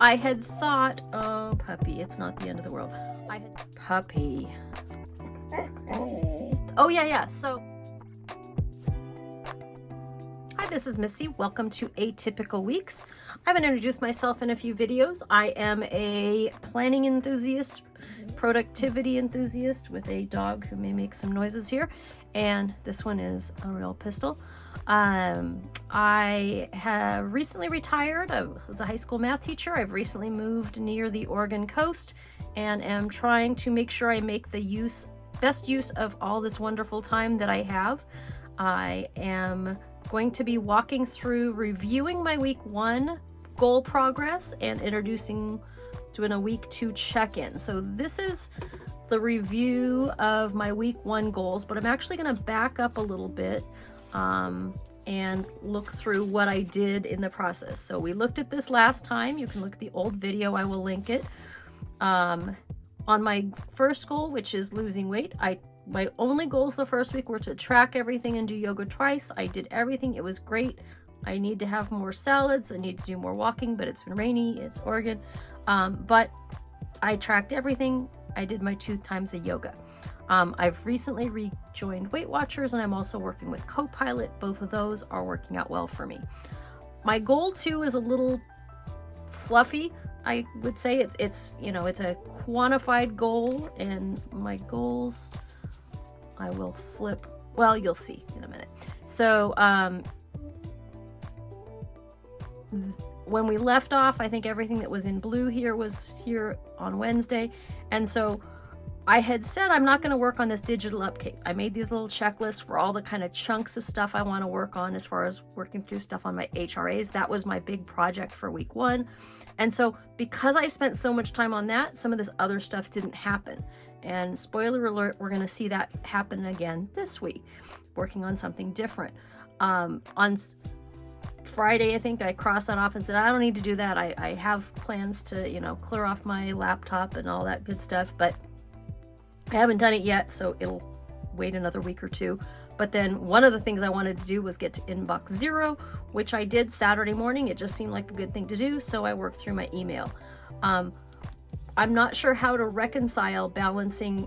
I had thought, oh, puppy, it's not the end of the world. Puppy. Oh, yeah. So, hi, this is Missy. Welcome to Atypical Weeks. I haven't introduced myself in a few videos. I am a planning enthusiast, productivity enthusiast with a dog who may make some noises here. And this one is a real pistol. I have recently retired. I was a high school math teacher. I've recently moved near the Oregon coast and am trying to make sure I make the best use of all this wonderful time that I have. I am going to be walking through reviewing my week 1 goal progress and doing a week 2 check-in. So this is the review of my week 1 goals, but I'm actually going to back up a little bit and look through what I did in the process. So we looked at this last time. You can look at the old video. I will link it. On my first goal, which is losing weight, my only goals the first week were to track everything and do yoga twice. I did everything. It was great. I need to have more salads. I need to do more walking, but it's been rainy. It's Oregon. But I tracked everything. I did my 2 times of yoga. I've recently rejoined Weight Watchers, and I'm also working with Copilot. Both of those are working out well for me. My goal 2 is a little fluffy. I would say it's a quantified goal, and my goals, I will flip. Well, you'll see in a minute. So when we left off, I think everything that was in blue here was here on Wednesday. And so I had said I'm not going to work on this digital update. I made these little checklists for all the kind of chunks of stuff I want to work on as far as working through stuff on my HRAs. That was my big project for week 1. And so because I spent so much time on that, some of this other stuff didn't happen. And spoiler alert, we're going to see that happen again this week, working on something different. On Friday, I think I crossed that off and said, I don't need to do that. I have plans to, clear off my laptop and all that good stuff, but I haven't done it yet, so it'll wait another week or 2. But then one of the things I wanted to do was get to inbox 0, which I did Saturday morning. It just seemed like a good thing to do, so I worked through my email. I'm not sure how to reconcile balancing,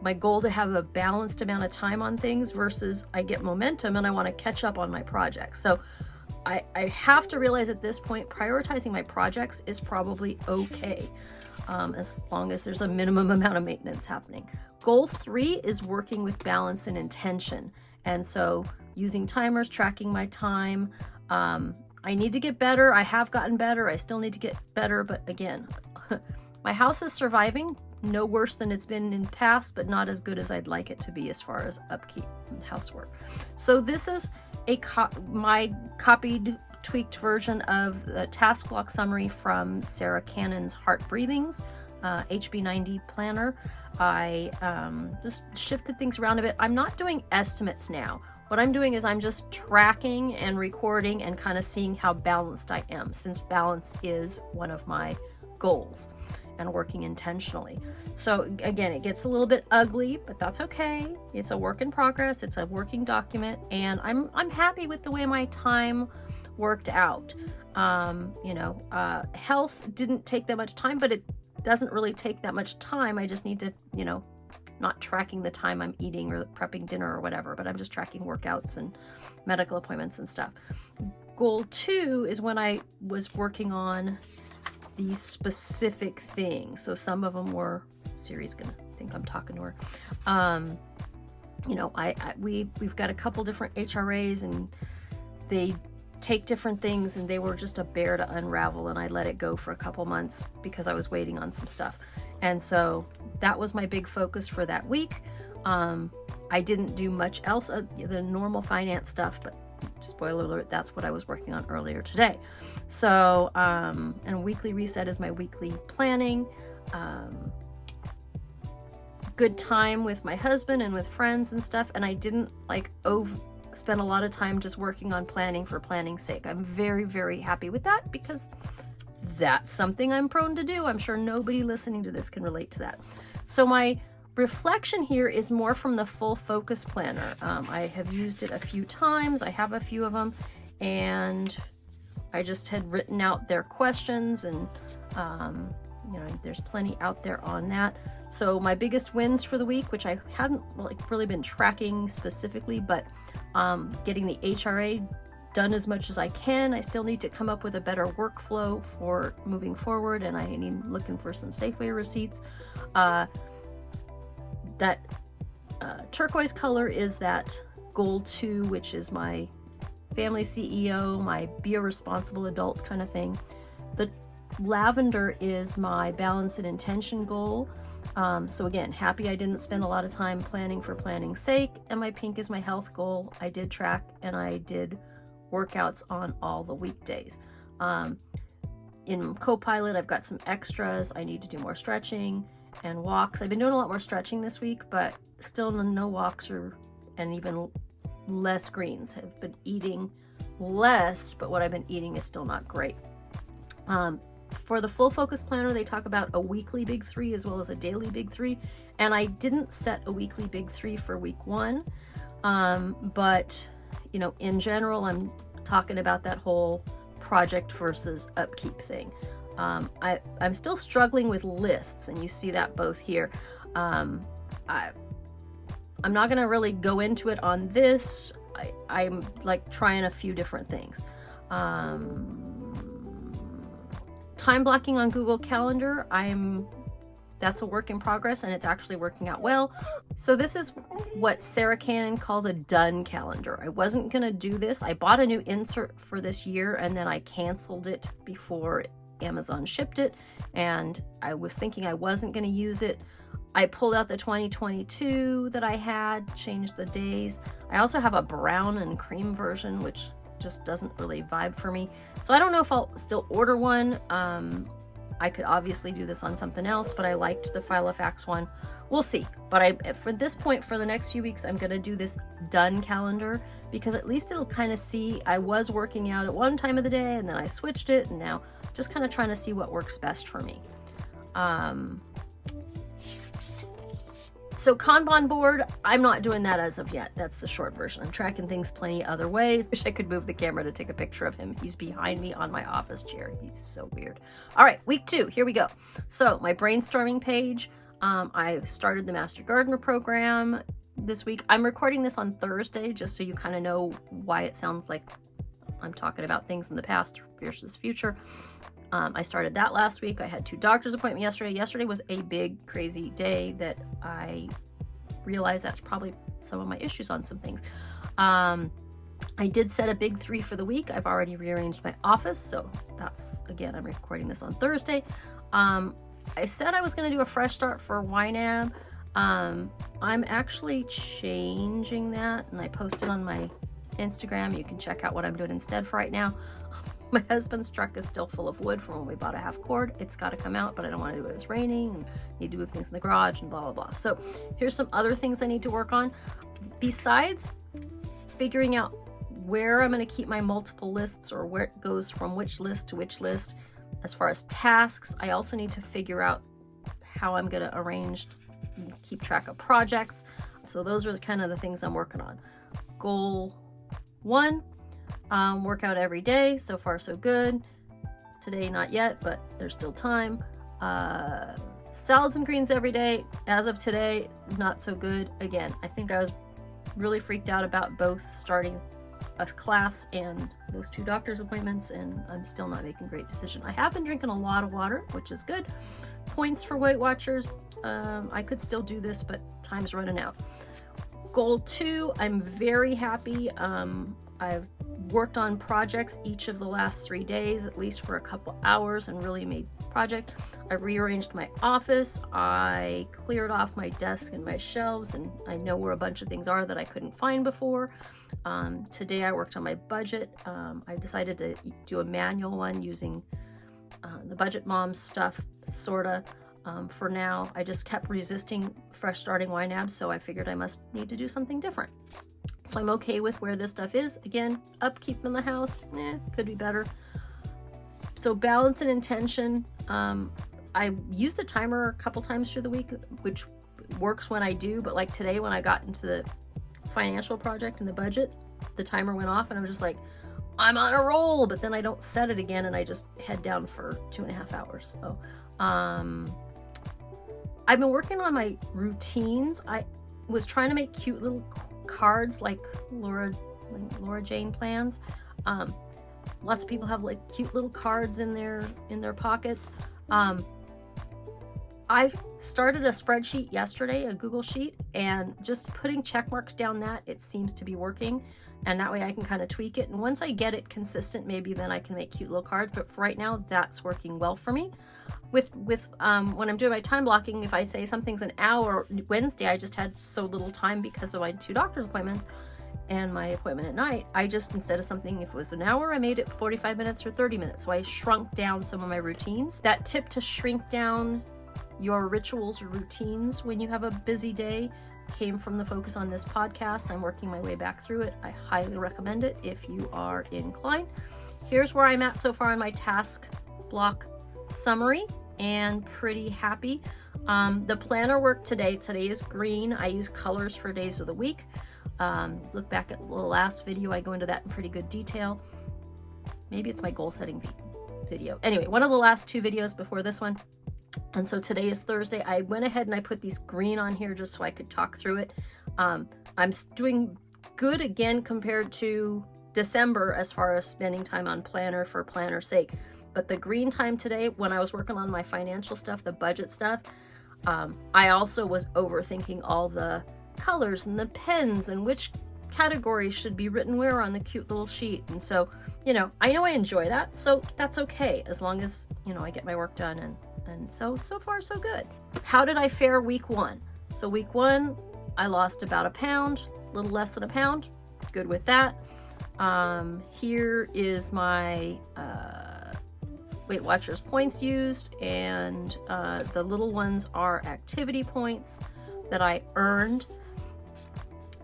my goal to have a balanced amount of time on things versus I get momentum and I want to catch up on my projects. So I have to realize at this point, prioritizing my projects is probably okay, as long as there's a minimum amount of maintenance happening. Goal 3 is working with balance and intention. And so using timers, tracking my time. I need to get better. I have gotten better. I still need to get better. But again, my house is surviving. No worse than it's been in the past, but not as good as I'd like it to be as far as upkeep and housework. So this is my copied, tweaked version of the task block summary from Sarah Cannon's Heart Breathings, HB90 planner. I just shifted things around a bit. I'm not doing estimates now. What I'm doing is I'm just tracking and recording and kind of seeing how balanced I am, since balance is one of my goals and working intentionally. So again, it gets a little bit ugly, but that's okay. It's a work in progress. It's a working document, and I'm happy with the way my time worked out. Health didn't take that much time, but it doesn't really take that much time. I just need to, not tracking the time I'm eating or prepping dinner or whatever, but I'm just tracking workouts and medical appointments and stuff. Goal 2 is when I was working on these specific things. So some of them were, Siri's gonna think I'm talking to her. We've got a couple different HRAs, and they take different things, and they were just a bear to unravel, and I let it go for a couple months because I was waiting on some stuff. And so that was my big focus for that week. I didn't do much else, the normal finance stuff, but spoiler alert, that's what I was working on earlier today. So, and weekly reset is my weekly planning. Good time with my husband and with friends and stuff, and I didn't spend a lot of time just working on planning for planning's sake. I'm very, very happy with that because that's something I'm prone to do. I'm sure nobody listening to this can relate to that. So my reflection here is more from the full focus planner. I have used it a few times. I have a few of them, and I just had written out their questions and You know, there's plenty out there on that. So my biggest wins for the week, which I hadn't like really been tracking specifically, but getting the HRA done as much as I can. I still need to come up with a better workflow for moving forward, and I need looking for some Safeway receipts. That turquoise color is that goal 2, which is my family CEO, my be a responsible adult kind of thing. The lavender is my balance and intention goal. So again, happy I didn't spend a lot of time planning for planning's sake. And my pink is my health goal. I did track and I did workouts on all the weekdays. In Copilot, I've got some extras. I need to do more stretching and walks. I've been doing a lot more stretching this week, but still no walks and even less greens. I've been eating less, but what I've been eating is still not great. For the full focus planner, they talk about a weekly big 3 as well as a daily big 3. And I didn't set a weekly big 3 for week 1. But, you know, in general, I'm talking about that whole project versus upkeep thing. I'm still struggling with lists, and you see that both here. I'm not going to really go into it on this. I'm like trying a few different things. Time blocking on Google Calendar, that's a work in progress, and it's actually working out well. So this is what Sarah Cannon calls a done calendar. I wasn't gonna do this. I bought a new insert for this year and then I canceled it before Amazon shipped it, and I was thinking I wasn't gonna use it. I pulled out the 2022 that I had, changed the days. I also have a brown and cream version, which just doesn't really vibe for me. So I don't know if I'll still order one. I could obviously do this on something else, but I liked the Filofax one. We'll see. But for this point, for the next few weeks, I'm going to do this done calendar, because at least it'll kind of see I was working out at one time of the day and then I switched it, and now just kind of trying to see what works best for me. So Kanban board, I'm not doing that as of yet. That's the short version. I'm tracking things plenty other ways. Wish I could move the camera to take a picture of him. He's behind me on my office chair. He's so weird. All right, week 2, here we go. So my brainstorming page, I started the Master Gardener program this week. I'm recording this on Thursday, just so you kind of know why it sounds like I'm talking about things in the past versus future. I started that last week. I had 2 doctor's appointments yesterday. Yesterday was a big, crazy day that I realized that's probably some of my issues on some things. I did set a big 3 for the week. I've already rearranged my office. So that's, again, I'm recording this on Thursday. I said I was going to do a fresh start for YNAB. I'm actually changing that, and I posted on my Instagram. You can check out what I'm doing instead for right now. My husband's truck is still full of wood from when we bought a half cord. It's got to come out, but I don't want to do it. It's raining and need to move things in the garage and blah, blah, blah. So here's some other things I need to work on. Besides figuring out where I'm going to keep my multiple lists, or where it goes from which list to which list, as far as tasks, I also need to figure out how I'm going to arrange, keep track of projects. So those are kind of the things I'm working on. Goal 1. Work out every day. So far, so good. Today, not yet, but there's still time. Salads and greens every day. As of today, not so good. Again, I think I was really freaked out about both starting a class and those 2 doctor's appointments, and I'm still not making a great decision. I have been drinking a lot of water, which is good. Points for Weight Watchers. I could still do this, but time's running out. Goal 2, I'm very happy. I've worked on projects each of the last 3 days, at least for a couple hours, and really made project. I rearranged my office. I cleared off my desk and my shelves, and I know where a bunch of things are that I couldn't find before. Today I worked on my budget. I decided to do a manual one using the Budget Mom stuff, sorta. For now, I just kept resisting fresh starting YNAB, so I figured I must need to do something different. So I'm okay with where this stuff is. Again, upkeep in the house, could be better. So balance and intention. I used a timer a couple times through the week, which works when I do, but like today when I got into the financial project and the budget, the timer went off and I was just like, I'm on a roll, but then I don't set it again and I just head down for 2.5 hours. So, I've been working on my routines. I was trying to make cute little cards like Laura Jane plans. Lots of people have like cute little cards in their pockets. I started a spreadsheet yesterday, a Google sheet, and just putting check marks down that, it seems to be working. And that way I can kind of tweak it. And once I get it consistent, maybe then I can make cute little cards. But for right now, that's working well for me. With when I'm doing my time blocking, if I say something's an hour, Wednesday, I just had so little time because of my 2 doctor's appointments and my appointment at night. I just, instead of something, if it was an hour, I made it 45 minutes or 30 minutes. So I shrunk down some of my routines. That tip to shrink down your rituals or routines when you have a busy day came from the focus on this podcast. I'm working my way back through it. I highly recommend it if you are inclined. Here's where I'm at so far in my task block summary, and pretty happy. The planner work today is green. I use colors for days of the week. Look back at the last video, I go into that in pretty good detail. Maybe it's my goal setting video. Anyway, one of the last 2 videos before this one. And so today is Thursday. I went ahead and I put these green on here just so I could talk through it. I'm doing good again compared to December as far as spending time on planner for planner's sake. But the green time today, when I was working on my financial stuff, the budget stuff, I also was overthinking all the colors and the pens and which categories should be written where on the cute little sheet. And so, I know I enjoy that. So that's okay as long as, I get my work done. And so far so good. How did I fare week 1? So week 1, I lost about a pound, a little less than a pound. Good with that. Here is my Weight Watchers points used, and the little ones are activity points that I earned.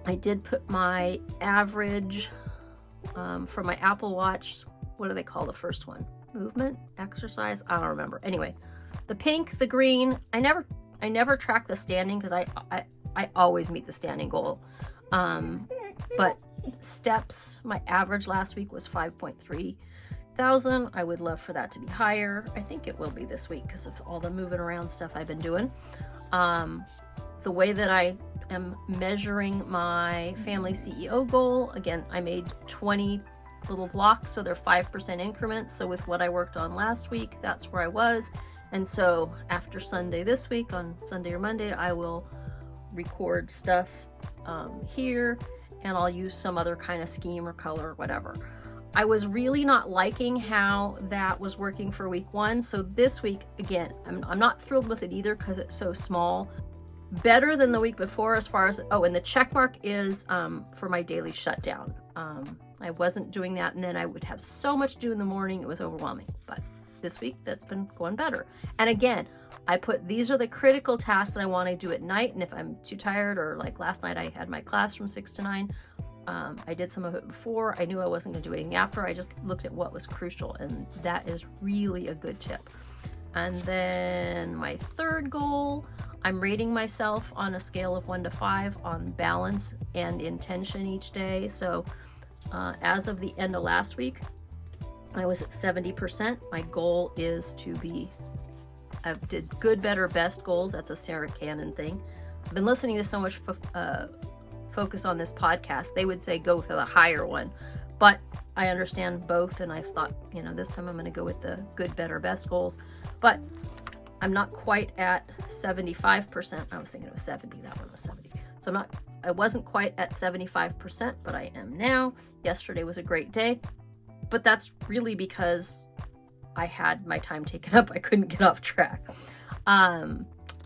I did put my average from my Apple Watch. What do they call the first one? Movement? Exercise? I don't remember. Anyway, the pink, the green. I never track the standing because I always meet the standing goal. But steps, my average last week was 5.3 thousand. I would love for that to be higher. I think it will be this week because of all the moving around stuff I've been doing. The way that I am measuring my family CEO goal, again, I made 20 little blocks, so they're 5% increments. So with what I worked on last week, that's where I was. And so after Sunday this week, on Sunday or Monday, I will record stuff here, and I'll use some other kind of scheme or color or whatever. I was really not liking how that was working for week 1. So this week, again, I'm not thrilled with it either because it's so small. Better than the week before as far as, and the check mark is for my daily shutdown. I wasn't doing that, and then I would have so much to do in the morning. It was overwhelming. But this week, that's been going better. And again, I put, these are the critical tasks that I want to do at night. And if I'm too tired, or like last night, I had my class from 6 to 9. I did some of it before. I knew I wasn't going to do anything after. I just looked at what was crucial, and that is really a good tip. And then my third goal, I'm rating myself on a scale of 1 to 5 on balance and intention each day. So as of the end of last week, I was at 70%. My goal is to be, I did good, better, best goals. That's a Sarah Cannon thing. I've been listening to so much focus on this podcast. They would say go for the higher one, but I understand both, and I thought, this time I'm going to go with the good, better, best goals. But I'm not quite at 75%. I was thinking it was 70. That one was 70. So I wasn't quite at 75%, but I am now. Yesterday was a great day, but that's really because I had my time taken up. I couldn't get off track.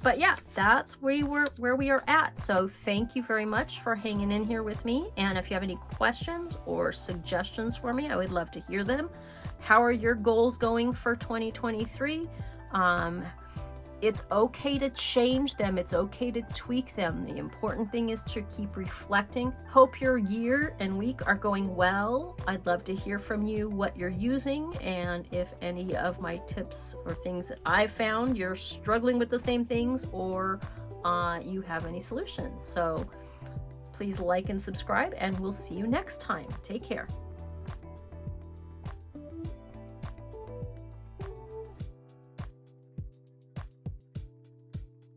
But yeah, that's where we are at. So thank you very much for hanging in here with me. And if you have any questions or suggestions for me, I would love to hear them. How are your goals going for 2023? It's okay to change them. It's okay to tweak them. The important thing is to keep reflecting. Hope your year and week are going well. I'd love to hear from you what you're using, and if any of my tips or things that I've found you're struggling with the same things, or you have any solutions. So please like and subscribe, and we'll see you next time. Take care.